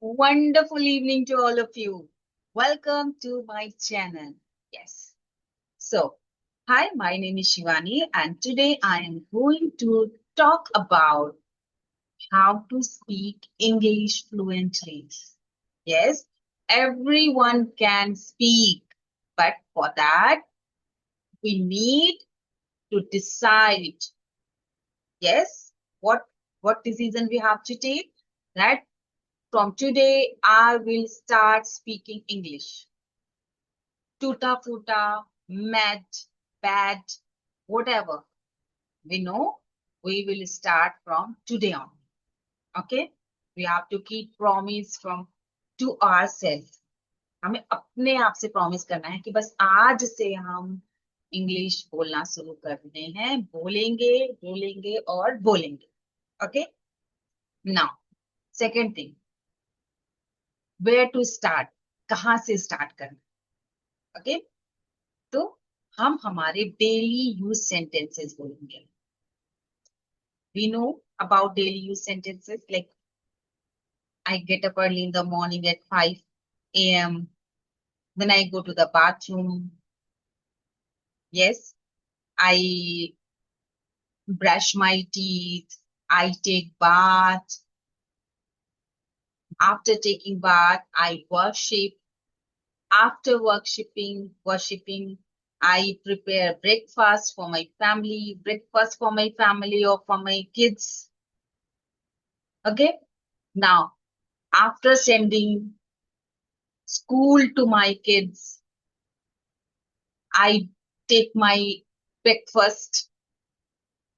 Wonderful evening to all of you. Welcome to my channel. Yes. So, hi, my name is Shivani, and today I am going to talk about how to speak English fluently. Yes, everyone can speak, but for that, we need to decide. Yes, what decision we have to take? That from today, I will start speaking English. Tuta futa, mad, bad, whatever. We know we will start from today on. Okay? We have to keep promise from to ourselves. हमें अपने आप से promise करना है कि बस आज से हम इंग्लिश बोलना शुरू करते हैं, बोलेंगे बोलेंगे और बोलेंगे. Okay? Now, second thing, where to start? कहाँ से स्टार्ट करना? Okay? तो हम हमारे डेली यूज सेंटेंसेस बोलेंगे. We know about daily use sentences like I get up early in the morning at 5 a.m. Then I go to the bathroom. Yes, I brush my teeth. I take bath. After taking bath, I worship. After worshipping, I prepare breakfast for my family or for my kids. Okay. Now, after sending school to my kids, I take my breakfast.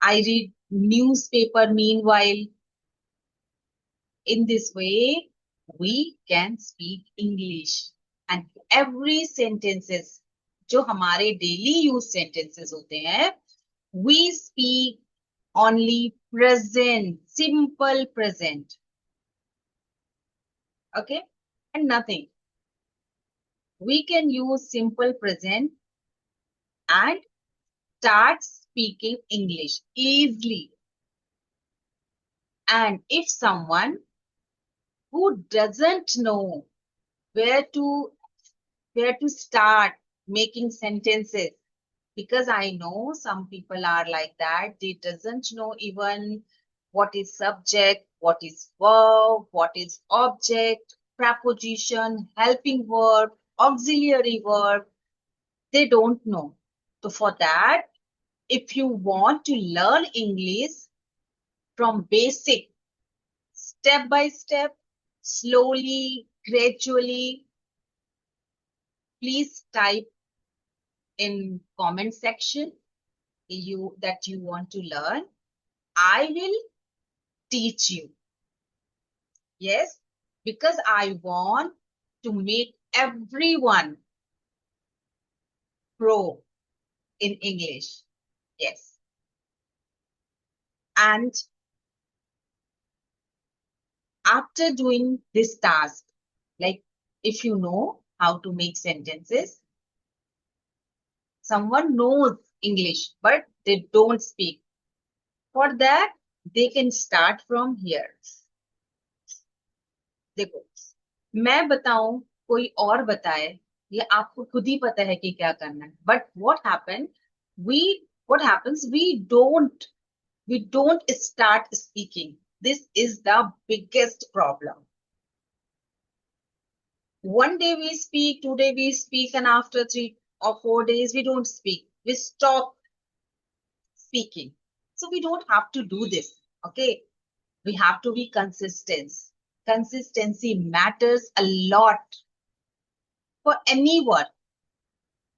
I read newspaper meanwhile. In this way, we can speak English. And every sentences, जो हमारे daily use sentences होते हैं, we speak only present, simple present. Okay? And nothing. We can use simple present and start speaking English easily. And if someone who doesn't know where to start making sentences, because I know some people are like that, they doesn't know even what is subject, what is verb, what is object, preposition, helping verb, auxiliary verb, they don't know. So for that, if you want to learn English from basic, step by step, slowly, gradually, please type in comment section that you want to learn. I will teach you. Yes, because I want to make everyone pro in English. Yes. And after doing this task, like if you know how to make sentences, someone knows English, but they don't speak. For that, they can start from here. देखो, मैं बताऊं, कोई और बताए, ये आपको खुद ही पता है कि क्या करना है. But what happens, we don't start speaking. This is the biggest problem. One day we speak, today we speak, and after 3 or 4 days we don't speak. We stop speaking. So we don't have to do this. Okay. We have to be consistent. Consistency matters a lot for anyone.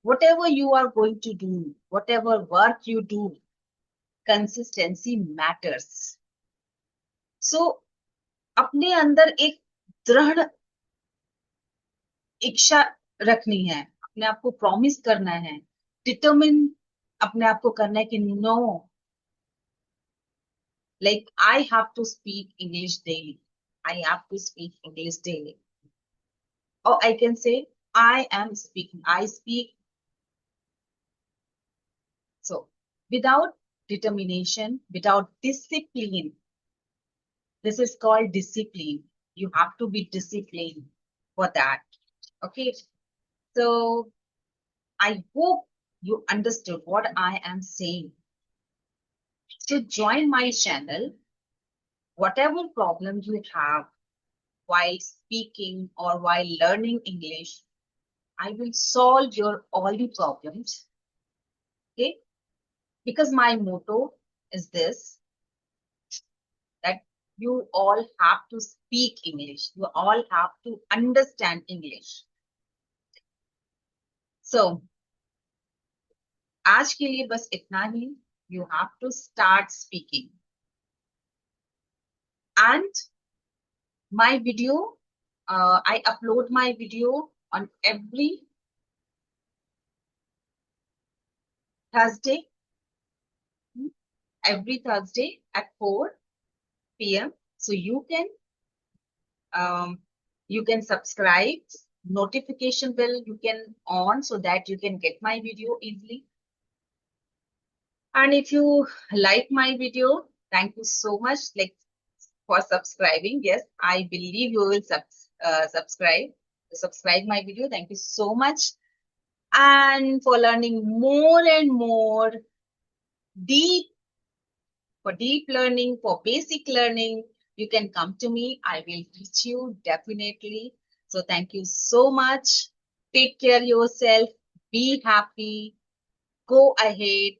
Whatever you are going to do, whatever work you do, consistency matters. So, अपने अंदर एक दृढ़ इच्छा रखनी है, अपने आप को प्रॉमिस करना है, डिटरमिन अपने आप को करना है कि no, like I have to speak English daily. I have to speak English daily. Or I can say I am speaking. I speak. So without determination, without discipline, this is called discipline. You have to be disciplined for that. Okay. So I hope you understood what I am saying. To join my channel, whatever problem you have while speaking or while learning English, I will solve your all the problems. Okay. Because my motto is this, that you all have to speak English. You all have to understand English. So आज के लिए बस इतना ही. You have to start speaking. And my video, I upload my video on every Thursday, at 4 p.m. So you can subscribe, notification bell you can on so that you can get my video easily. And if you like my video, thank you so much for subscribing. Yes, I believe you will subscribe my video. Thank you so much. And for learning more and more deep, for deep learning, for basic learning, you can come to me. I will teach you definitely. So thank you so much. Take care yourself. Be happy. Go ahead.